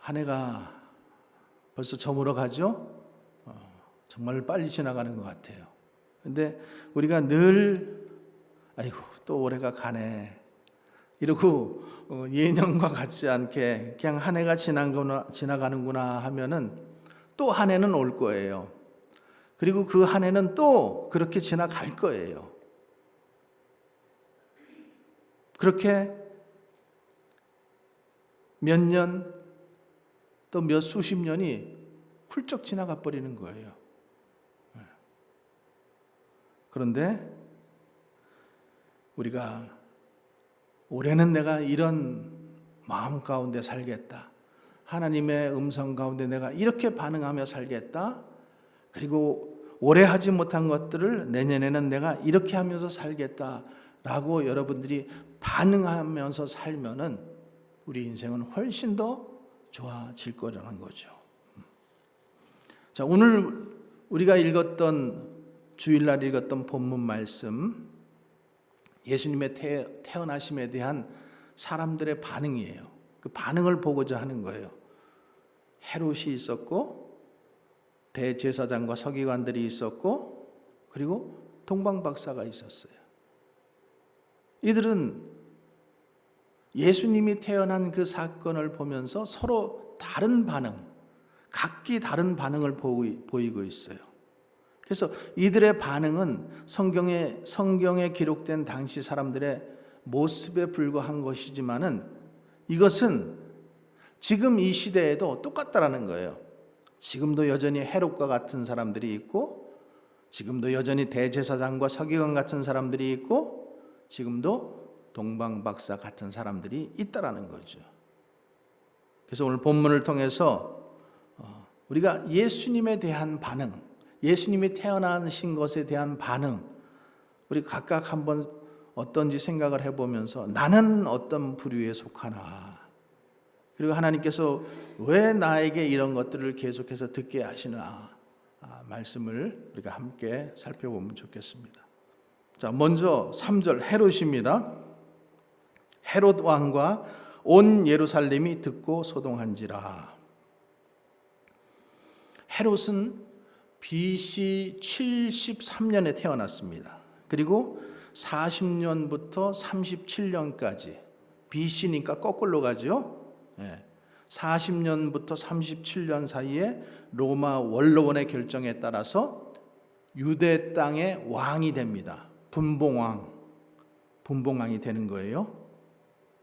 한 해가 벌써 저물어 가죠? 정말 빨리 지나가는 것 같아요. 근데 우리가 늘 아이고 또 올해가 가네 이러고 예년과 같지 않게 그냥 한 해가 지나가는구나 하면은 또 한 해는 올 거예요. 그리고 그 한 해는 또 그렇게 지나갈 거예요. 그렇게 몇 년 또 몇 수십 년이 훌쩍 지나가 버리는 거예요. 그런데 우리가 올해는 내가 이런 마음 가운데 살겠다. 하나님의 음성 가운데 내가 이렇게 반응하며 살겠다. 그리고 올해 하지 못한 것들을 내년에는 내가 이렇게 하면서 살겠다라고 여러분들이 반응하면서 살면은 우리 인생은 훨씬 더 좋아질 거라는 거죠. 자, 오늘 우리가 읽었던 주일날 읽었던 본문 말씀, 예수님의 태어나심에 대한 사람들의 반응이에요. 그 반응을 보고자 하는 거예요. 헤롯이 있었고, 대제사장과 서기관들이 있었고, 그리고 동방박사가 있었어요. 이들은 예수님이 태어난 그 사건을 보면서 서로 다른 반응, 각기 다른 반응을 보이고 있어요. 그래서 이들의 반응은 성경에 기록된 당시 사람들의 모습에 불과한 것이지만은 이것은 지금 이 시대에도 똑같다라는 거예요. 지금도 여전히 헤롯과 같은 사람들이 있고, 지금도 여전히 대제사장과 서기관 같은 사람들이 있고, 지금도 동방박사 같은 사람들이 있다라는 거죠. 그래서 오늘 본문을 통해서 우리가 예수님에 대한 반응, 예수님이 태어나신 것에 대한 반응, 우리 각각 한번 어떤지 생각을 해보면서 나는 어떤 부류에 속하나, 그리고 하나님께서 왜 나에게 이런 것들을 계속해서 듣게 하시나, 말씀을 우리가 함께 살펴보면 좋겠습니다. 자, 먼저 3절 헤롯입니다. 헤롯 왕과 온 예루살렘이 듣고 소동한지라. 헤롯은 BC 73년에 태어났습니다. 그리고 40년부터 37년까지, BC니까 거꾸로 가죠. 40년부터 37년 사이에 로마 원로원의 결정에 따라서 유대 땅의 왕이 됩니다. 분봉왕이 되는 거예요.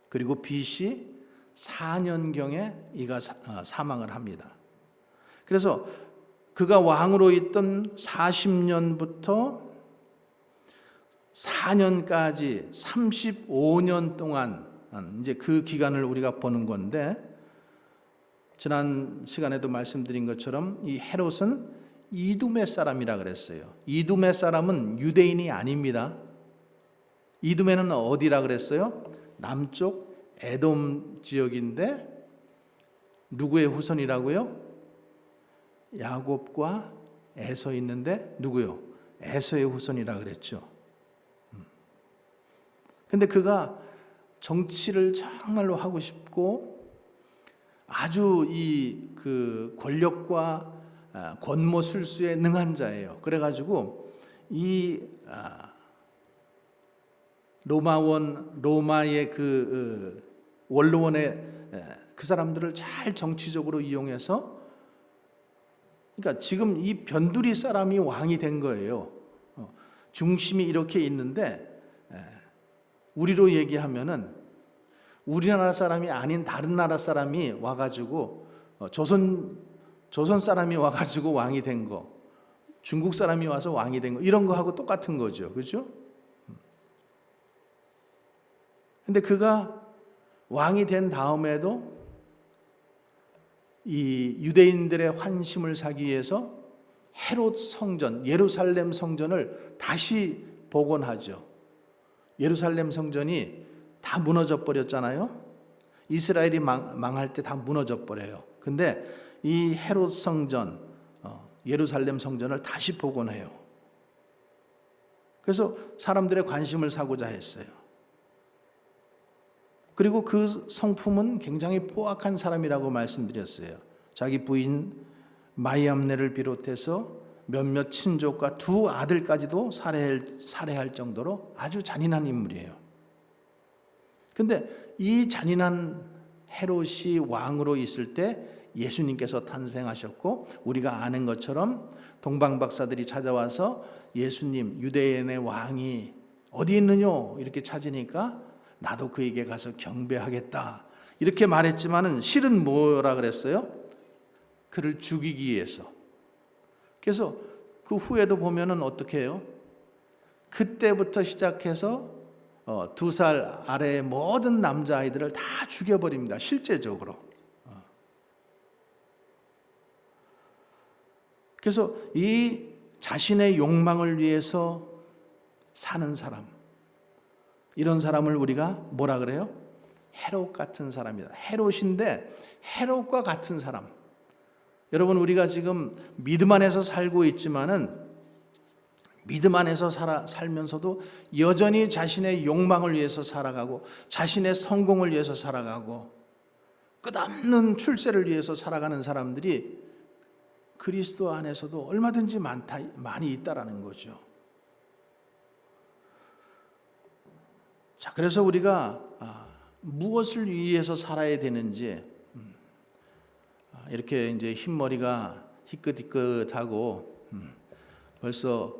그리고 BC 4년경에 이가 사망을 합니다. 그래서 그가 왕으로 있던 40년부터 4년까지 35년 동안 이제 그 기간을 우리가 보는 건데, 지난 시간에도 말씀드린 것처럼 이 헤롯은 이두메 사람이라 그랬어요. 이두메 사람은 유대인이 아닙니다. 이두메는 어디라 그랬어요? 남쪽 에돔 지역인데 누구의 후손이라고요? 야곱과 에서 있는데 누구요? 에서의 후손이라 그랬죠. 근데 그가 정치를 정말로 하고 싶고 아주 그 권력과 권모술수에 능한 자예요. 그래가지고 이 로마의 그 원로원의 그 사람들을 잘 정치적으로 이용해서, 그러니까 지금 이 변두리 사람이 왕이 된 거예요. 중심이 이렇게 있는데, 우리로 얘기하면은 우리나라 사람이 아닌 다른 나라 사람이 와가지고 조선 사람이 와가지고 왕이 된 거, 중국 사람이 와서 왕이 된 거, 이런 거하고 똑같은 거죠. 그렇죠? 근데 그가 왕이 된 다음에도 이 유대인들의 환심을 사기 위해서 헤롯 성전, 예루살렘 성전을 다시 복원하죠. 예루살렘 성전이 다 무너져 버렸잖아요. 이스라엘이 망할 때 다 무너져 버려요. 근데 이 헤롯 성전, 예루살렘 성전을 다시 복원해요. 그래서 사람들의 관심을 사고자 했어요. 그리고 그 성품은 굉장히 포악한 사람이라고 말씀드렸어요. 자기 부인 마이암네를 비롯해서 몇몇 친족과 두 아들까지도 살해할 정도로 아주 잔인한 인물이에요. 근데 이 잔인한 헤롯이 왕으로 있을 때 예수님께서 탄생하셨고, 우리가 아는 것처럼 동방박사들이 찾아와서 예수님, 유대인의 왕이 어디 있느냐 이렇게 찾으니까 나도 그에게 가서 경배하겠다 이렇게 말했지만은 실은 뭐라 그랬어요? 그를 죽이기 위해서. 그래서 그 후에도 보면은 어떻게 해요? 그때부터 시작해서 2살 아래의 모든 남자아이들을 다 죽여버립니다. 실제적으로. 그래서 이 자신의 욕망을 위해서 사는 사람, 이런 사람을 우리가 뭐라 그래요? 헤롯 같은 사람이다. 헤롯인데 헤롯과 같은 사람. 여러분, 우리가 지금 믿음 안에서 살고 있지만은 믿음 안에서 살면서도 여전히 자신의 욕망을 위해서 살아가고 자신의 성공을 위해서 살아가고 끝없는 출세를 위해서 살아가는 사람들이 그리스도 안에서도 얼마든지 많이 있다라는 거죠. 자, 그래서 우리가 무엇을 위해서 살아야 되는지, 이렇게 이제 흰머리가 희끗희끗하고 벌써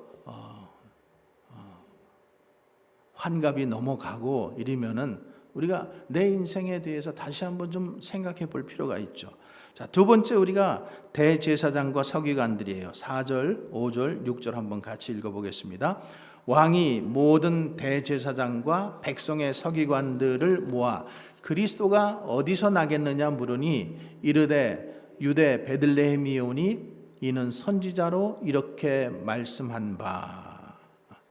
환갑이 넘어가고 이러면은 우리가 내 인생에 대해서 다시 한번 좀 생각해 볼 필요가 있죠. 자, 두 번째 우리가 대제사장과 서기관들이에요. 4절, 5절, 6절 한번 같이 읽어보겠습니다. 왕이 모든 대제사장과 백성의 서기관들을 모아 그리스도가 어디서 나겠느냐 물으니 이르되 유대 베들레헴이오니 이는 선지자로 이렇게 말씀한 바.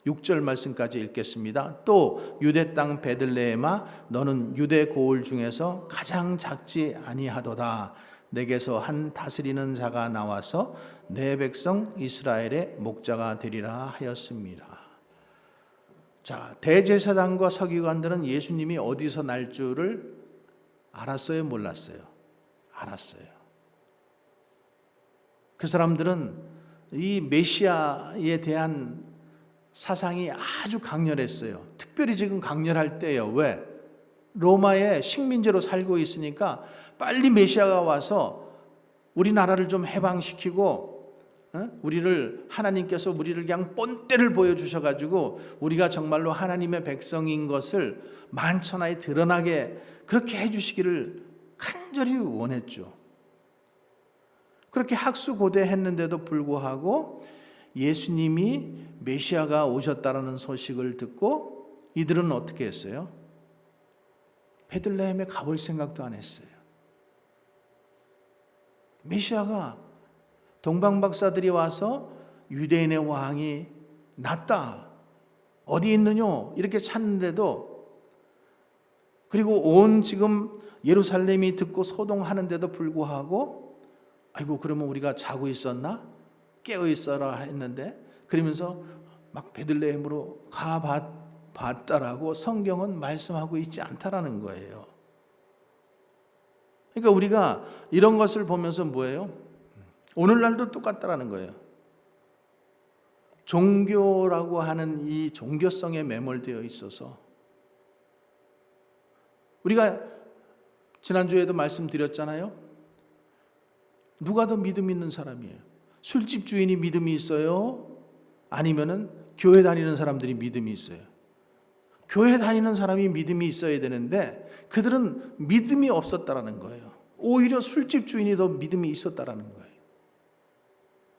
6절 말씀까지 읽겠습니다. 또 유대 땅 베들레헴아 너는 유대 고을 중에서 가장 작지 아니하도다. 내게서 한 다스리는 자가 나와서 내 백성 이스라엘의 목자가 되리라 하였습니다. 자, 대제사장과 서기관들은 예수님이 어디서 날 줄을 알았어요, 몰랐어요? 알았어요. 그 사람들은 이 메시아에 대한 사상이 아주 강렬했어요. 특별히 지금 강렬할 때예요. 왜? 로마의 식민지로 살고 있으니까 빨리 메시아가 와서 우리나라를 좀 해방시키고 우리를, 하나님께서 우리를 그냥 본때를 보여주셔가지고 우리가 정말로 하나님의 백성인 것을 만천하에 드러나게 그렇게 해주시기를 간절히 원했죠. 그렇게 학수고대했는데도 불구하고 예수님이 메시아가 오셨다라는 소식을 듣고 이들은 어떻게 했어요? 베들레헴에 가볼 생각도 안 했어요. 메시아가, 동방박사들이 와서 유대인의 왕이 났다, 어디 있느냐 이렇게 찾는데도, 그리고 온 지금 예루살렘이 듣고 소동하는데도 불구하고 아이고 그러면 우리가 자고 있었나? 깨어 있어라 했는데, 그러면서 막 베들레헴으로 가봤다라고 성경은 말씀하고 있지 않다라는 거예요. 그러니까 우리가 이런 것을 보면서 뭐예요? 오늘날도 똑같다라는 거예요. 종교라고 하는 이 종교성에 매몰되어 있어서, 우리가 지난주에도 말씀드렸잖아요. 누가 더 믿음 있는 사람이에요? 술집 주인이 믿음이 있어요? 아니면은 교회 다니는 사람들이 믿음이 있어요? 교회 다니는 사람이 믿음이 있어야 되는데 그들은 믿음이 없었다라는 거예요. 오히려 술집 주인이 더 믿음이 있었다라는 거예요.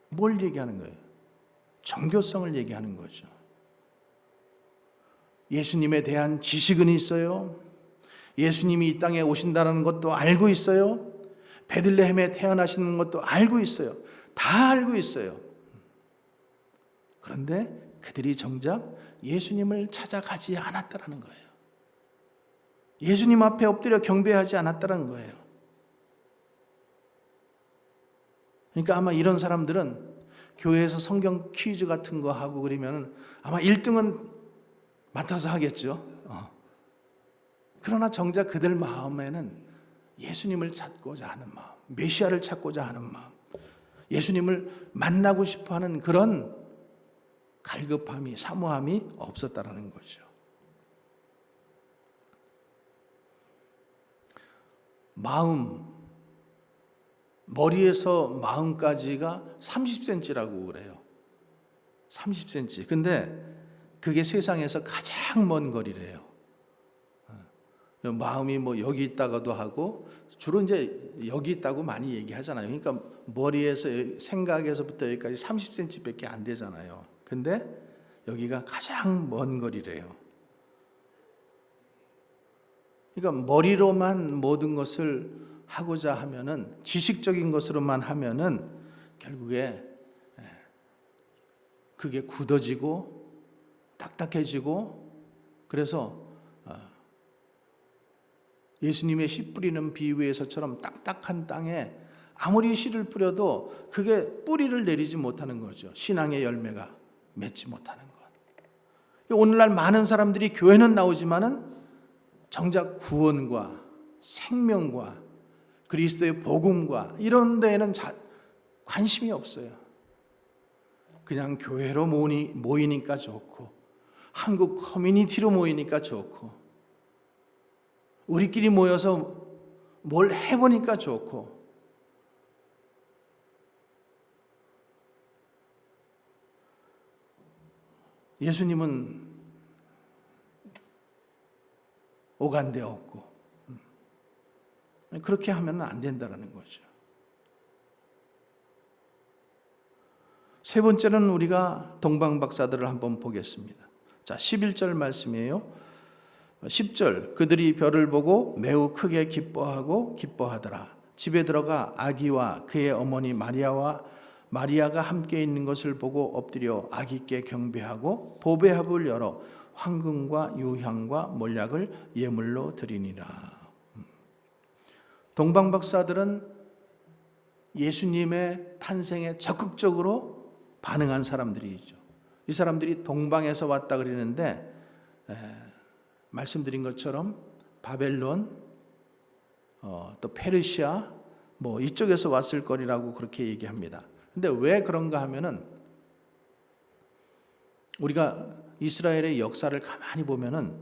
뭘 얘기하는 거예요? 종교성을 얘기하는 거죠. 예수님에 대한 지식은 있어요. 예수님이 이 땅에 오신다는 것도 알고 있어요. 베들레헴에 태어나시는 것도 알고 있어요. 다 알고 있어요. 그런데 그들이 정작 예수님을 찾아가지 않았다라는 거예요. 예수님 앞에 엎드려 경배하지 않았다는 거예요. 그러니까 아마 이런 사람들은 교회에서 성경 퀴즈 같은 거 하고 그러면 아마 1등은 맡아서 하겠죠. 그러나 정작 그들 마음에는 예수님을 찾고자 하는 마음, 메시아를 찾고자 하는 마음, 예수님을 만나고 싶어하는 그런 갈급함이, 사모함이 없었다라는 거죠. 마음, 머리에서 마음까지가 30cm라고 그래요. 30cm. 근데 그게 세상에서 가장 먼 거리래요. 마음이 뭐 여기 있다가도 하고, 주로 이제 여기 있다고 많이 얘기하잖아요. 그러니까 머리에서, 생각에서부터 여기까지 30cm밖에 안 되잖아요. 근데 여기가 가장 먼 거리래요. 그러니까 머리로만 모든 것을 하고자 하면은, 지식적인 것으로만 하면은 결국에 그게 굳어지고 딱딱해지고, 그래서 예수님의 씨 뿌리는 비유에서처럼 딱딱한 땅에 아무리 씨를 뿌려도 그게 뿌리를 내리지 못하는 거죠. 신앙의 열매가 맺지 못하는 것. 오늘날 많은 사람들이 교회는 나오지만은 정작 구원과 생명과 그리스도의 복음과 이런 데에는 관심이 없어요. 그냥 교회로 모이니까 좋고, 한국 커뮤니티로 모이니까 좋고, 우리끼리 모여서 뭘 해보니까 좋고, 예수님은 오간데 없고, 그렇게 하면 안 된다는 거죠. 세 번째는 우리가 동방박사들을 한번 보겠습니다. 자, 11절 말씀이에요. 10절, 그들이 별을 보고 매우 크게 기뻐하더라. 집에 들어가 아기와 그의 어머니 마리아가 함께 있는 것을 보고 엎드려 아기께 경배하고 보배합을 열어 황금과 유향과 몰약을 예물로 드리니라. 동방박사들은 예수님의 탄생에 적극적으로 반응한 사람들이죠. 이 사람들이 동방에서 왔다 그러는데, 말씀드린 것처럼 바벨론, 또 페르시아, 뭐 이쪽에서 왔을 거리라고 그렇게 얘기합니다. 근데 왜 그런가 하면은, 우리가 이스라엘의 역사를 가만히 보면은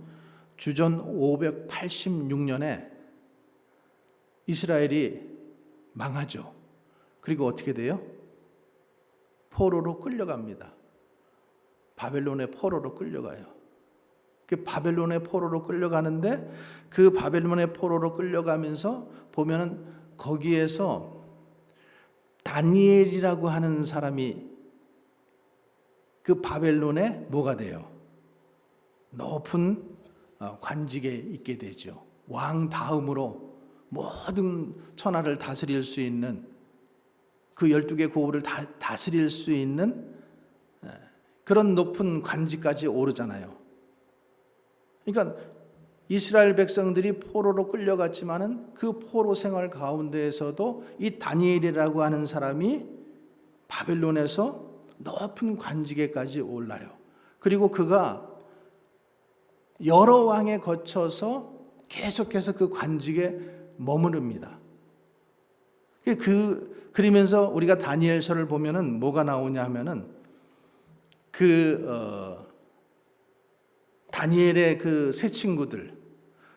주전 586년에 이스라엘이 망하죠. 그리고 어떻게 돼요? 포로로 끌려갑니다. 바벨론의 포로로 끌려가요. 그 바벨론의 포로로 끌려가는데, 그 바벨론의 포로로 끌려가면서 보면은 거기에서 다니엘이라고 하는 사람이 그 바벨론에 뭐가 돼요? 높은 관직에 있게 되죠. 왕 다음으로 모든 천하를 다스릴 수 있는, 그 12개 고을을 다스릴 수 있는 그런 높은 관직까지 오르잖아요. 그러니까 이스라엘 백성들이 포로로 끌려갔지만은 그 포로 생활 가운데에서도 이 다니엘이라고 하는 사람이 바벨론에서 높은 관직에까지 올라요. 그리고 그가 여러 왕에 거쳐서 계속해서 그 관직에 머무릅니다. 그러면서 우리가 다니엘서를 보면은 뭐가 나오냐 하면은, 다니엘의 그 세 친구들,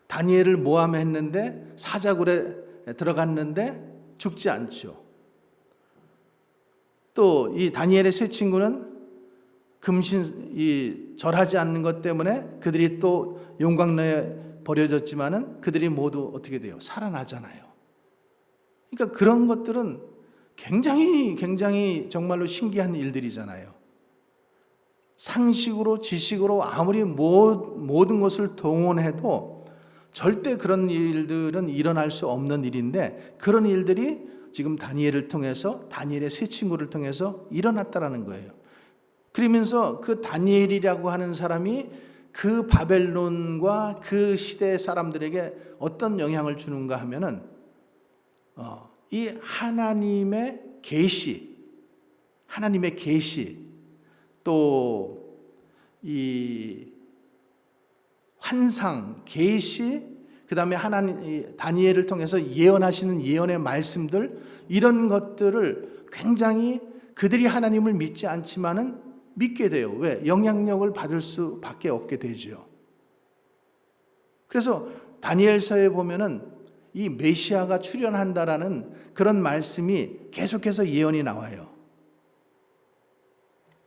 다니엘을 모함했는데 사자굴에 들어갔는데 죽지 않죠. 또 이 다니엘의 세 친구는 절하지 않는 것 때문에 그들이 또 용광로에 버려졌지만은 그들이 모두 어떻게 돼요? 살아나잖아요. 그러니까 그런 것들은 굉장히 정말로 신기한 일들이잖아요. 상식으로, 지식으로 아무리 모든 것을 동원해도 절대 그런 일들은 일어날 수 없는 일인데, 그런 일들이 지금 다니엘을 통해서, 다니엘의 세 친구를 통해서 일어났다라는 거예요. 그러면서 그 다니엘이라고 하는 사람이 그 바벨론과 그 시대 사람들에게 어떤 영향을 주는가 하면은, 이 하나님의 계시, 또 이 환상, 계시, 그 다음에 하나님 다니엘을 통해서 예언하시는 예언의 말씀들, 이런 것들을 굉장히 그들이 하나님을 믿지 않지만은 믿게 돼요. 왜? 영향력을 받을 수밖에 없게 되죠. 그래서 다니엘서에 보면은 이 메시아가 출현한다라는 그런 말씀이 계속해서 예언이 나와요.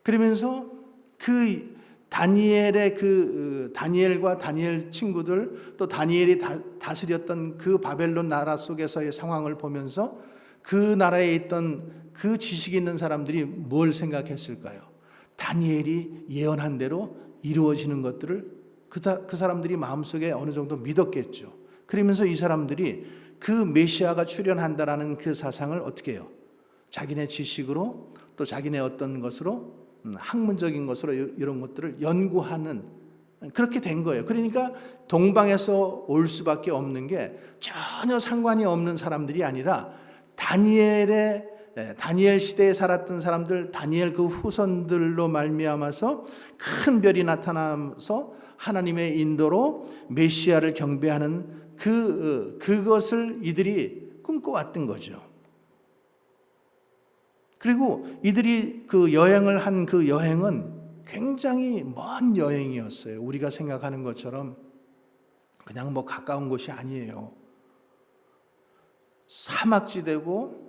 그러면서 그 다니엘의 다니엘과 다니엘 친구들, 또 다니엘이 다스렸던 그 바벨론 나라 속에서의 상황을 보면서 그 나라에 있던 그 지식 있는 사람들이 뭘 생각했을까요? 다니엘이 예언한 대로 이루어지는 것들을 그 사람들이 마음속에 어느 정도 믿었겠죠. 그러면서 이 사람들이 그 메시아가 출현한다라는 그 사상을 어떻게 해요? 자기네 지식으로, 또 자기네 어떤 것으로, 학문적인 것으로 이런 것들을 연구하는, 그렇게 된 거예요. 그러니까 동방에서 올 수밖에 없는 게 전혀 상관이 없는 사람들이 아니라 다니엘 시대에 살았던 사람들, 다니엘 그 후손들로 말미암아서 큰 별이 나타나서 하나님의 인도로 메시아를 경배하는 그것을 이들이 꿈꿔왔던 거죠. 그리고 이들이 그 여행을 한 그 여행은 굉장히 먼 여행이었어요. 우리가 생각하는 것처럼 그냥 뭐 가까운 곳이 아니에요. 사막지대고,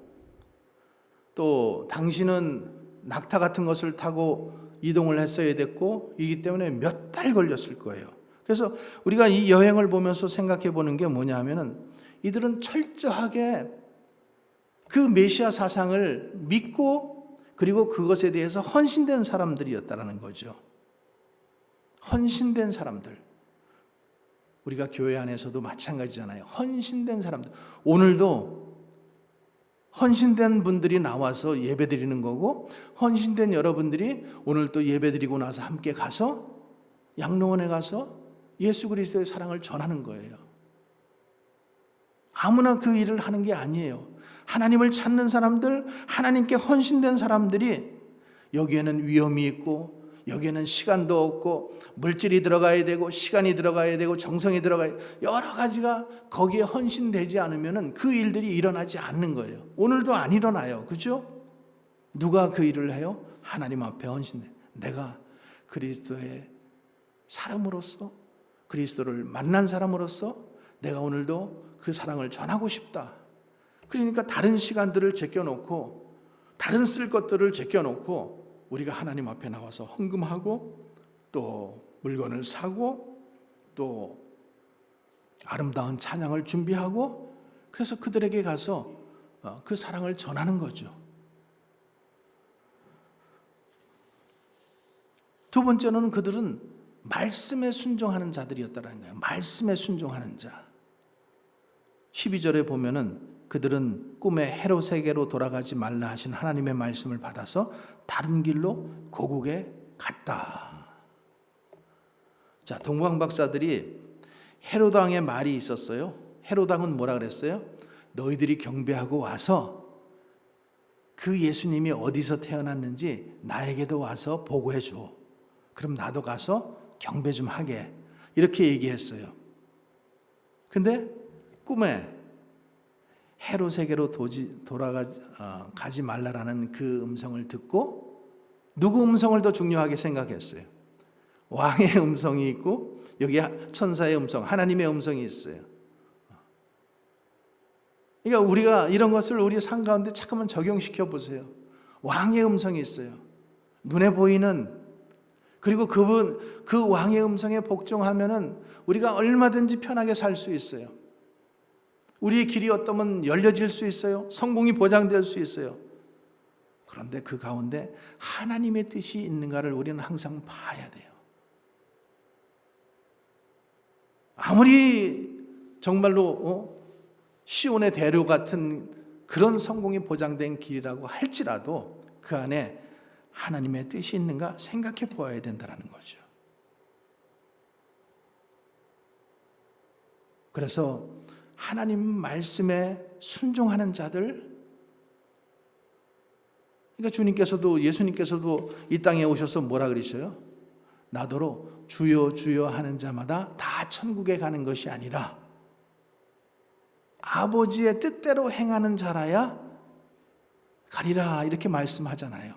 또 당시는 낙타 같은 것을 타고 이동을 했어야 됐고, 이기 때문에 몇 달 걸렸을 거예요. 그래서 우리가 이 여행을 보면서 생각해 보는 게 뭐냐 하면은, 이들은 철저하게 그 메시아 사상을 믿고, 그리고 그것에 대해서 헌신된 사람들이었다는 거죠. 헌신된 사람들. 우리가 교회 안에서도 마찬가지잖아요. 헌신된 사람들. 오늘도 헌신된 분들이 나와서 예배 드리는 거고, 헌신된 여러분들이 오늘 또 예배 드리고 나서 함께 가서 양로원에 가서 예수 그리스도의 사랑을 전하는 거예요. 아무나 그 일을 하는 게 아니에요. 하나님을 찾는 사람들, 하나님께 헌신된 사람들이, 여기에는 위험이 있고, 여기에는 시간도 없고, 물질이 들어가야 되고, 시간이 들어가야 되고, 정성이 들어가야 되고, 여러 가지가 거기에 헌신되지 않으면 그 일들이 일어나지 않는 거예요. 오늘도 안 일어나요. 그죠? 누가 그 일을 해요? 하나님 앞에 헌신돼. 내가 그리스도의 사람으로서, 그리스도를 만난 사람으로서 내가 오늘도 그 사랑을 전하고 싶다. 그러니까 다른 시간들을 제껴놓고, 다른 쓸 것들을 제껴놓고 우리가 하나님 앞에 나와서 헌금하고, 또 물건을 사고, 또 아름다운 찬양을 준비하고, 그래서 그들에게 가서 그 사랑을 전하는 거죠. 두 번째로는 그들은 말씀에 순종하는 자들이었다는 거예요. 말씀에 순종하는 자. 12절에 보면은 그들은 꿈에 헤롯에게로 돌아가지 말라 하신 하나님의 말씀을 받아서 다른 길로 고국에 갔다. 자, 동방 박사들이 헤롯 왕의 말이 있었어요. 헤롯 왕은 뭐라 그랬어요? 너희들이 경배하고 와서 그 예수님이 어디서 태어났는지 나에게도 와서 보고해 줘. 그럼 나도 가서 경배 좀 하게. 이렇게 얘기했어요. 근데 꿈에 헤롯에게로 돌아가지 말라라는 그 음성을 듣고, 누구 음성을 더 중요하게 생각했어요? 왕의 음성이 있고, 여기 천사의 음성, 하나님의 음성이 있어요. 그러니까 우리가 이런 것을 우리 삶 가운데 잠깐만 적용시켜 보세요. 왕의 음성이 있어요. 눈에 보이는, 그리고 그 왕의 음성에 복종하면은 우리가 얼마든지 편하게 살 수 있어요. 우리의 길이 어떠면 열려질 수 있어요. 성공이 보장될 수 있어요. 그런데 그 가운데 하나님의 뜻이 있는가를 우리는 항상 봐야 돼요. 아무리 정말로 시온의 대로 같은 그런 성공이 보장된 길이라고 할지라도 그 안에 하나님의 뜻이 있는가 생각해 보아야 된다는 거죠. 그래서 하나님 말씀에 순종하는 자들, 그러니까 주님께서도, 예수님께서도 이 땅에 오셔서 뭐라 그러셔요? 나더러 주여 주여 하는 자마다 다 천국에 가는 것이 아니라 아버지의 뜻대로 행하는 자라야 가리라 이렇게 말씀하잖아요.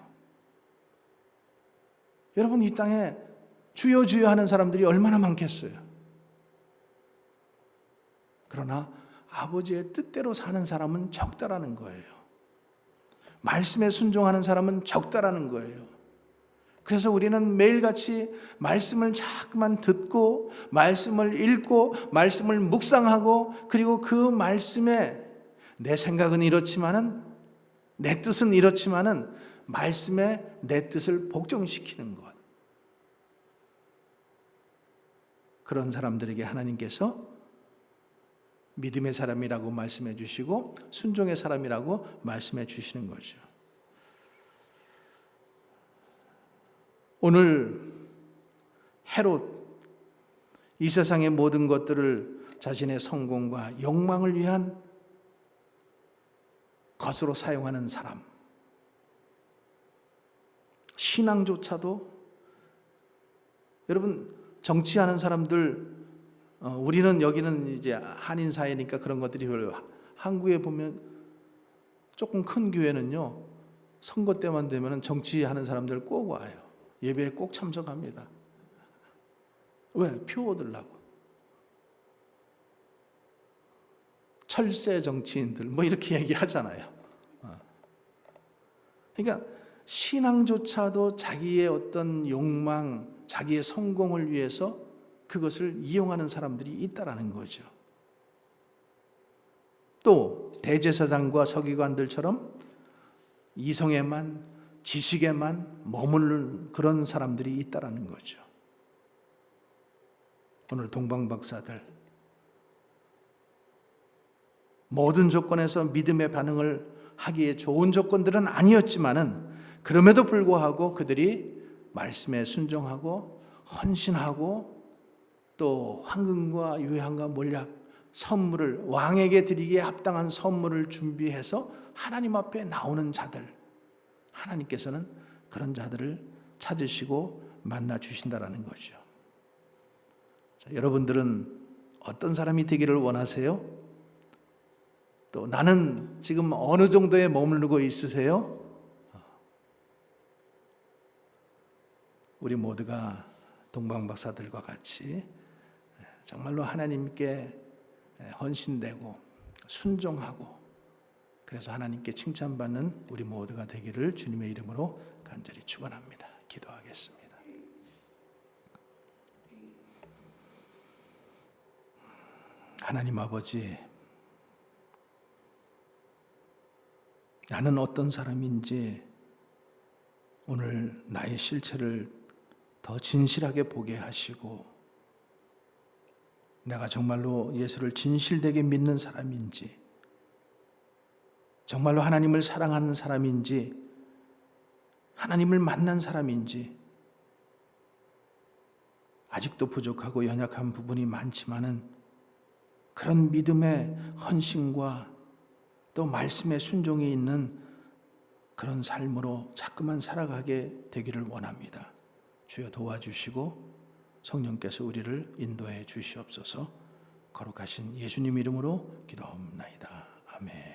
여러분, 이 땅에 주여 주여 하는 사람들이 얼마나 많겠어요. 그러나 아버지의 뜻대로 사는 사람은 적다라는 거예요. 말씀에 순종하는 사람은 적다라는 거예요. 그래서 우리는 매일같이 말씀을 자꾸만 듣고 말씀을 읽고 말씀을 묵상하고, 그리고 그 말씀에 내 생각은 이렇지만은, 내 뜻은 이렇지만은 말씀에 내 뜻을 복종시키는 것, 그런 사람들에게 하나님께서 믿음의 사람이라고 말씀해 주시고 순종의 사람이라고 말씀해 주시는 거죠. 오늘 헤롯, 이 세상의 모든 것들을 자신의 성공과 욕망을 위한 것으로 사용하는 사람, 신앙조차도, 여러분, 정치하는 사람들, 우리는 여기는 이제 한인 사회니까 그런 것들이 별로, 한국에 보면 조금 큰 교회는요, 선거 때만 되면 정치하는 사람들 꼭 와요. 예배에 꼭 참석합니다. 왜? 표 얻으려고. 철새 정치인들 뭐 이렇게 얘기하잖아요. 그러니까 신앙조차도 자기의 어떤 욕망, 자기의 성공을 위해서 그것을 이용하는 사람들이 있다라는 거죠. 또 대제사장과 서기관들처럼 이성에만, 지식에만 머무르는 그런 사람들이 있다라는 거죠. 오늘 동방박사들, 모든 조건에서 믿음의 반응을 하기에 좋은 조건들은 아니었지만은, 그럼에도 불구하고 그들이 말씀에 순종하고 헌신하고, 또 황금과 유향과 몰약, 선물을, 왕에게 드리기에 합당한 선물을 준비해서 하나님 앞에 나오는 자들, 하나님께서는 그런 자들을 찾으시고 만나 주신다라는 거죠. 자, 여러분들은 어떤 사람이 되기를 원하세요? 또 나는 지금 어느 정도에 머무르고 있으세요? 우리 모두가 동방박사들과 같이 정말로 하나님께 헌신되고 순종하고, 그래서 하나님께 칭찬받는 우리 모두가 되기를 주님의 이름으로 간절히 축원합니다. 기도하겠습니다. 하나님 아버지, 나는 어떤 사람인지 오늘 나의 실체를 더 진실하게 보게 하시고, 내가 정말로 예수를 진실되게 믿는 사람인지, 정말로 하나님을 사랑하는 사람인지, 하나님을 만난 사람인지, 아직도 부족하고 연약한 부분이 많지만은 그런 믿음의 헌신과 또 말씀의 순종이 있는 그런 삶으로 자꾸만 살아가게 되기를 원합니다. 주여 도와주시고 성령께서 우리를 인도해 주시옵소서. 거룩하신 예수님 이름으로 기도하옵나이다. 아멘.